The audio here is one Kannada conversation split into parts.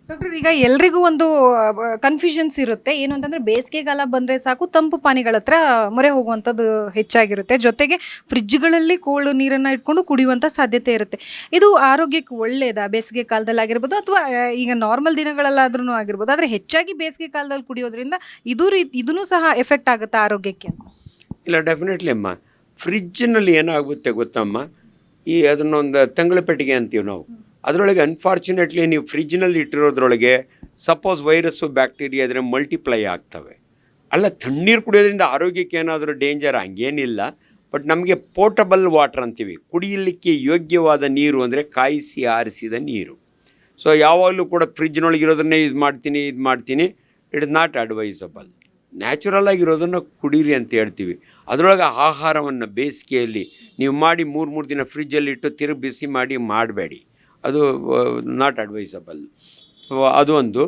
ಡಾಕ್ಟರ್, ಈಗ ಎಲ್ರಿಗೂ ಒಂದು ಕನ್ಫ್ಯೂಷನ್ಸ್ ಇರುತ್ತೆ. ಏನು ಅಂತಂದ್ರೆ ಬೇಸಿಗೆಗಾಲ ಬಂದರೆ ಸಾಕು ತಂಪು ಪಾನೀಯಗಳ ಹತ್ರ ಮೊರೆ ಹೋಗುವಂಥದ್ದು ಹೆಚ್ಚಾಗಿರುತ್ತೆ. ಜೊತೆಗೆ ಫ್ರಿಡ್ಜ್ಗಳಲ್ಲಿ ಕೋಲ್ಡ್ ನೀರನ್ನು ಇಟ್ಕೊಂಡು ಕುಡಿಯುವಂಥ ಸಾಧ್ಯತೆ ಇರುತ್ತೆ. ಇದು ಆರೋಗ್ಯಕ್ಕೆ ಒಳ್ಳೆಯದಾ ಬೇಸಿಗೆ ಕಾಲದಲ್ಲಿ ಆಗಿರ್ಬೋದು, ಅಥವಾ ಈಗ ನಾರ್ಮಲ್ ದಿನಗಳಲ್ಲಾದ್ರೂ ಆಗಿರ್ಬೋದು, ಆದರೆ ಹೆಚ್ಚಾಗಿ ಬೇಸಿಗೆ ಕಾಲದಲ್ಲಿ ಕುಡಿಯೋದ್ರಿಂದ ಇದೂ ಸಹ ಎಫೆಕ್ಟ್ ಆಗುತ್ತಾ ಆರೋಗ್ಯಕ್ಕೆ ಅಂತ? ಇಲ್ಲ, ಡೆಫಿನೆಟ್ಲಿ ಅಮ್ಮ. ಫ್ರಿಜ್ಜಿನಲ್ಲಿ ಏನಾಗುತ್ತೆ ಗೊತ್ತಮ್ಮ, ಅದನ್ನೊಂದು ತಂಗಳ ಪೆಟ್ಟಿಗೆ ಅಂತೀವಿ ನಾವು. ಅದರೊಳಗೆ ಅನ್ಫಾರ್ಚುನೇಟ್ಲಿ ನೀವು ಫ್ರಿಜ್ನಲ್ಲಿ ಇಟ್ಟಿರೋದ್ರೊಳಗೆ ಸಪೋಸ್ ವೈರಸ್ಸು ಬ್ಯಾಕ್ಟೀರಿಯಾ ಇದ್ರೆ ಮಲ್ಟಿಪ್ಲೈ ಆಗ್ತವೆ. ಅಲ್ಲ, ತಣ್ಣೀರು ಕುಡಿಯೋದ್ರಿಂದ ಆರೋಗ್ಯಕ್ಕೆ ಏನಾದರೂ ಡೇಂಜರ್ ಹಂಗೇನಿಲ್ಲ. ಬಟ್ ನಮಗೆ ಪೋರ್ಟಬಲ್ ವಾಟರ್ ಅಂತೀವಿ, ಕುಡಿಯಲಿಕ್ಕೆ ಯೋಗ್ಯವಾದ ನೀರು ಅಂದರೆ ಕಾಯಿಸಿ ಆರಿಸಿದ ನೀರು. ಸೊ ಯಾವಾಗಲೂ ಕೂಡ ಫ್ರಿಜ್ನೊಳಗಿರೋದನ್ನೇ ಇದು ಮಾಡ್ತೀನಿ, it is not advisable. Natural ಆಗಿರೋದನ್ನು ಕುಡೀರಿ ಅಂತ ಹೇಳ್ತೀವಿ. ಅದರೊಳಗೆ ಆಹಾರವನ್ನು ಬೇಸಿಗೆಯಲ್ಲಿ ನೀವು ಮಾಡಿ 3 ದಿನ ಫ್ರಿಜ್ಜಲ್ಲಿ ಇಟ್ಟು ತಿರುಗಿ ಬಿಸಿ ಮಾಡಬೇಡಿ, ಅದು ನಾಟ್ ಅಡ್ವೈಸಬಲ್. ಸೊ ಅದು ಒಂದು.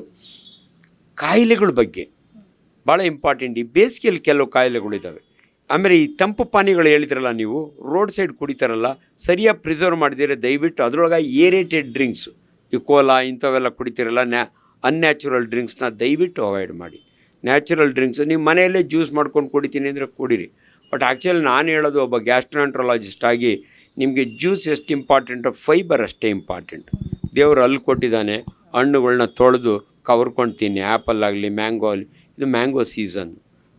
ಕಾಯಿಲೆಗಳ ಬಗ್ಗೆ ಭಾಳ ಇಂಪಾರ್ಟೆಂಟ್. ಈ ಬೇಸಿಗೆಯಲ್ಲಿ ಕೆಲವು ಕಾಯಿಲೆಗಳಿದ್ದಾವೆ. ಆಮೇಲೆ ಈ ತಂಪು ಪಾನೀಯಗಳು ಹೇಳಿದ್ರಲ್ಲ ನೀವು, ರೋಡ್ ಸೈಡ್ ಕುಡಿತಾರಲ್ಲ, ಸರಿಯಾಗಿ ಪ್ರಿಸರ್ವ್ ಮಾಡಿದರೆ ದಯವಿಟ್ಟು ಅದರೊಳಗೆ ಏರೇಟೆಡ್ ಡ್ರಿಂಕ್ಸು, ಈ ಕೋಲಾ ಇಂಥವೆಲ್ಲ ಕುಡಿತೀರಲ್ಲ, ಅನ್ಯಾಚುರಲ್ ಡ್ರಿಂಕ್ಸ್ನ ದಯವಿಟ್ಟು ಅವಾಯ್ಡ್ ಮಾಡಿ. ನ್ಯಾಚುರಲ್ ಡ್ರಿಂಕ್ಸು ನೀವು ಮನೆಯಲ್ಲೇ ಜ್ಯೂಸ್ ಮಾಡ್ಕೊಂಡು ಕುಡಿತೀನಿ ಅಂದರೆ ಕುಡೀರಿ. ಬಟ್ ಆ್ಯಕ್ಚುಲಿ ನಾನು ಹೇಳೋದು ಒಬ್ಬ ಗ್ಯಾಸ್ಟ್ರಾಂಟ್ರಾಲಜಿಸ್ಟ್ ಆಗಿ, ನಿಮಗೆ ಜ್ಯೂಸ್ ಎಷ್ಟು ಇಂಪಾರ್ಟೆಂಟು, ಫೈಬರ್ ಅಷ್ಟೇ ಇಂಪಾರ್ಟೆಂಟು. ದೇವರು ಅಲ್ಲಿ ಕೊಟ್ಟಿದ್ದಾನೆ, ಹಣ್ಣುಗಳನ್ನ ತೊಳೆದು ಕವರ್ಕೊಂಡು ತಿನ್ನಿ. ಆ್ಯಪಲ್ ಆಗಲಿ, ಮ್ಯಾಂಗೋ ಆಗಲಿ, ಇದು ಮ್ಯಾಂಗೋ ಸೀಸನ್.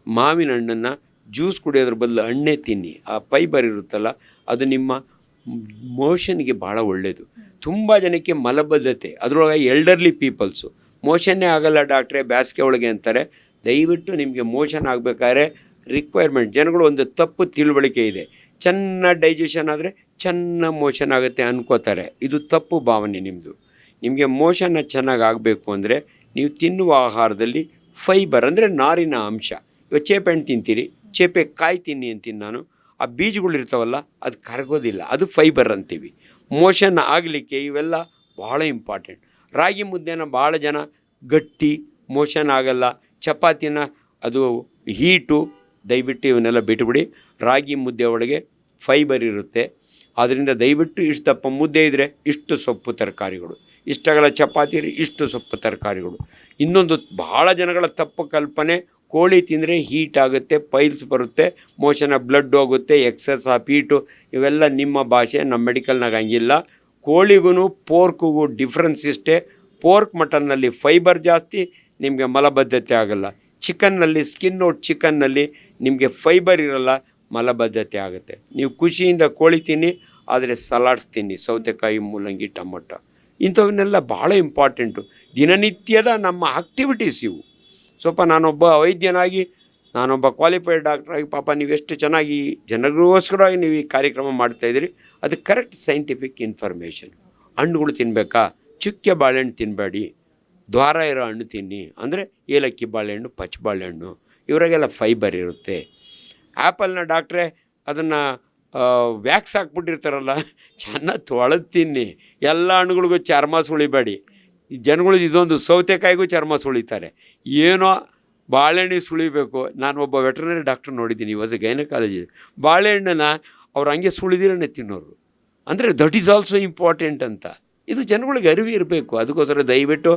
ಮಾವಿನ ಹಣ್ಣನ್ನು ಜ್ಯೂಸ್ ಕುಡಿಯೋದ್ರ ಬದಲು ಹಣ್ಣೇ ತಿನ್ನಿ. ಆ ಫೈಬರ್ ಇರುತ್ತಲ್ಲ, ಅದು ನಿಮ್ಮ ಮೋಷನ್ಗೆ ಭಾಳ ಒಳ್ಳೆಯದು. ತುಂಬ ಜನಕ್ಕೆ ಮಲಬದ್ಧತೆ, ಅದರೊಳಗೆ ಎಲ್ಡರ್ಲಿ ಪೀಪಲ್ಸು ಮೋಷನ್ನೇ ಆಗಲ್ಲ ಡಾಕ್ಟ್ರೇ ಬೇಸಿಗೆ ಒಳಗೆ ಅಂತಾರೆ. ದಯವಿಟ್ಟು ನಿಮಗೆ ಮೋಷನ್ ಆಗಬೇಕಾದ್ರೆ ರಿಕ್ವೈರ್ಮೆಂಟ್, ಜನಗಳು ಒಂದು ತಪ್ಪು ತಿಳುವಳಿಕೆ ಇದೆ. ಚೆನ್ನಾಗಿ ಡೈಜೆಷನ್ ಆದರೆ ಚೆನ್ನಾಗಿ ಮೋಷನ್ ಆಗುತ್ತೆ ಅನ್ಕೋತಾರೆ. ಇದು ತಪ್ಪು ಭಾವನೆ ನಿಮ್ಮದು. ನಿಮಗೆ ಮೋಷನ್ನ ಚೆನ್ನಾಗಿ ಆಗಬೇಕು ಅಂದರೆ ನೀವು ತಿನ್ನುವ ಆಹಾರದಲ್ಲಿ ಫೈಬರ್ ಅಂದರೆ ನಾರಿನ ಅಂಶ. ಇವಾಗ ಚೇಪೆ ಹಣ್ಣು ತಿಂತೀರಿ, ಚೇಪೆ ಕಾಯಿ ತಿನ್ನಿ ಅಂತೀನಿ ನಾನು. ಆ ಬೀಜಗಳಿರ್ತಾವಲ್ಲ, ಅದು ಕರಗೋದಿಲ್ಲ, ಅದು ಫೈಬರ್ ಅಂತೀವಿ. ಮೋಷನ್ ಆಗಲಿಕ್ಕೆ ಇವೆಲ್ಲ ಭಾಳ ಇಂಪಾರ್ಟೆಂಟ್. ರಾಗಿ ಮುದ್ದೆನ ಭಾಳ ಜನ ಗಟ್ಟಿ ಮೋಷನ್ ಆಗಲ್ಲ, ಚಪಾತಿನ ಅದು ಹೀಟು, ದಯವಿಟ್ಟು ಇವನ್ನೆಲ್ಲ ಬಿಟ್ಟುಬಿಡಿ. ರಾಗಿ ಮುದ್ದೆ ಒಳಗೆ ಫೈಬರ್ ಇರುತ್ತೆ. ಆದ್ದರಿಂದ ದಯವಿಟ್ಟು ಇಷ್ಟು ದಪ್ಪ ಮುದ್ದೆ ಇದ್ದರೆ ಇಷ್ಟು ಸೊಪ್ಪು ತರಕಾರಿಗಳು, ಇಷ್ಟಾಗಲ್ಲ ಚಪಾತಿ ಇಷ್ಟು ಸೊಪ್ಪು ತರಕಾರಿಗಳು. ಇನ್ನೊಂದು ಭಾಳ ಜನಗಳ ತಪ್ಪು ಕಲ್ಪನೆ, ಕೋಳಿ ತಿಂದರೆ ಹೀಟ್ ಆಗುತ್ತೆ, ಪೈಲ್ಸ್ ಬರುತ್ತೆ, ಮೋಷನ ಬ್ಲಡ್ ಹೋಗುತ್ತೆ, ಎಕ್ಸಸ್ ಆಫ್ ಹೀಟು. ಇವೆಲ್ಲ ನಿಮ್ಮ ಭಾಷೆ, ನಮ್ಮ ಮೆಡಿಕಲ್ನಾಗ ಹಂಗಿಲ್ಲ. ಕೋಳಿಗೂ ಪೋರ್ಕ್ಗೂ ಡಿಫ್ರೆನ್ಸ್ ಇಷ್ಟೇ. ಪೋರ್ಕ್ ಮಟನ್ನಲ್ಲಿ ಫೈಬರ್ ಜಾಸ್ತಿ, ನಿಮಗೆ ಮಲಬದ್ಧತೆ ಆಗಲ್ಲ. ಚಿಕನ್ನಲ್ಲಿ, ಸ್ಕಿನ್ ಔಟ್ ಚಿಕನ್ನಲ್ಲಿ ನಿಮಗೆ ಫೈಬರ್ ಇರಲ್ಲ, ಮಲಬದ್ಧತೆ ಆಗುತ್ತೆ. ನೀವು ಖುಷಿಯಿಂದ ಕೋಳಿ ತಿನ್ನಿ, ಆದರೆ ಸಲಾಡ್ಸ್ ತಿನ್ನಿ, ಸೌತೆಕಾಯಿ, ಮೂಲಂಗಿ, ಟೊಮೊಟೊ, ಇಂಥವನ್ನೆಲ್ಲ ಭಾಳ ಇಂಪಾರ್ಟೆಂಟು. ದಿನನಿತ್ಯದ ನಮ್ಮ ಆಕ್ಟಿವಿಟೀಸ್ ಇವು. ಸ್ವಲ್ಪ ನಾನೊಬ್ಬ ವೈದ್ಯನಾಗಿ, ನಾನೊಬ್ಬ ಕ್ವಾಲಿಫೈಡ್ ಡಾಕ್ಟ್ರಾಗಿ, ಪಾಪ ನೀವೆಷ್ಟು ಚೆನ್ನಾಗಿ ಜನರಿಗೋಸ್ಕರವಾಗಿ ನೀವು ಈ ಕಾರ್ಯಕ್ರಮ ಮಾಡ್ತಾಯಿದ್ದೀರಿ. ಅದು ಕರೆಕ್ಟ್ ಸೈಂಟಿಫಿಕ್ ಇನ್ಫಾರ್ಮೇಷನ್. ಹಣ್ಣುಗಳು ತಿನ್ನಬೇಕಾ? ಚುಕ್ಕೆ ಬಾಳೆಹಣ್ಣು ತಿನ್ನಬೇಡಿ, ದ್ವಾರ ಇರೋ ಹಣ್ಣು ತಿನ್ನಿ. ಅಂದರೆ ಏಲಕ್ಕಿ ಬಾಳೆಹಣ್ಣು, ಪಚ್ಚ ಬಾಳೆಹಣ್ಣು, ಇವರಾಗೆಲ್ಲ ಫೈಬರ್ ಇರುತ್ತೆ. ಆ್ಯಪಲ್ನ ಡಾಕ್ಟ್ರೇ ಅದನ್ನು ವ್ಯಾಕ್ಸ್ ಹಾಕ್ಬಿಟ್ಟಿರ್ತಾರಲ್ಲ, ಚೆನ್ನಾಗಿ ತೊಳೆದು ತಿನ್ನಿ. ಎಲ್ಲ ಹಣ್ಣುಗಳಿಗೂ ಚರ್ಮ ಸುಳಿಬೇಡಿ. ಈ ಜನಗಳು ಇದೊಂದು ಸೌತೆಕಾಯಿಗೂ ಚರ್ಮ ಸುಳಿತಾರೆ, ಏನೋ ಬಾಳೆಹಣ್ಣು ಸುಳಿಬೇಕು. ನಾನು ಒಬ್ಬ ವೆಟರ್ನರಿ ಡಾಕ್ಟ್ರ್ ನೋಡಿದ್ದೀನಿ, ವಾಸ್ ಎ ಗೈನಕಾಲಜಿ. ಬಾಳೆಹಣ್ಣನ್ನು ಅವ್ರು ಹಂಗೆ ಸುಳಿದಿರೇ ತಿನ್ನೋರು. ಅಂದರೆ ದಟ್ ಈಸ್ ಆಲ್ಸೋ ಇಂಪಾರ್ಟೆಂಟ್ ಅಂತ. ಇದು ಜನಗಳಿಗೆ ಅರಿವು ಇರಬೇಕು. ಅದಕ್ಕೋಸ್ಕರ ದಯವಿಟ್ಟು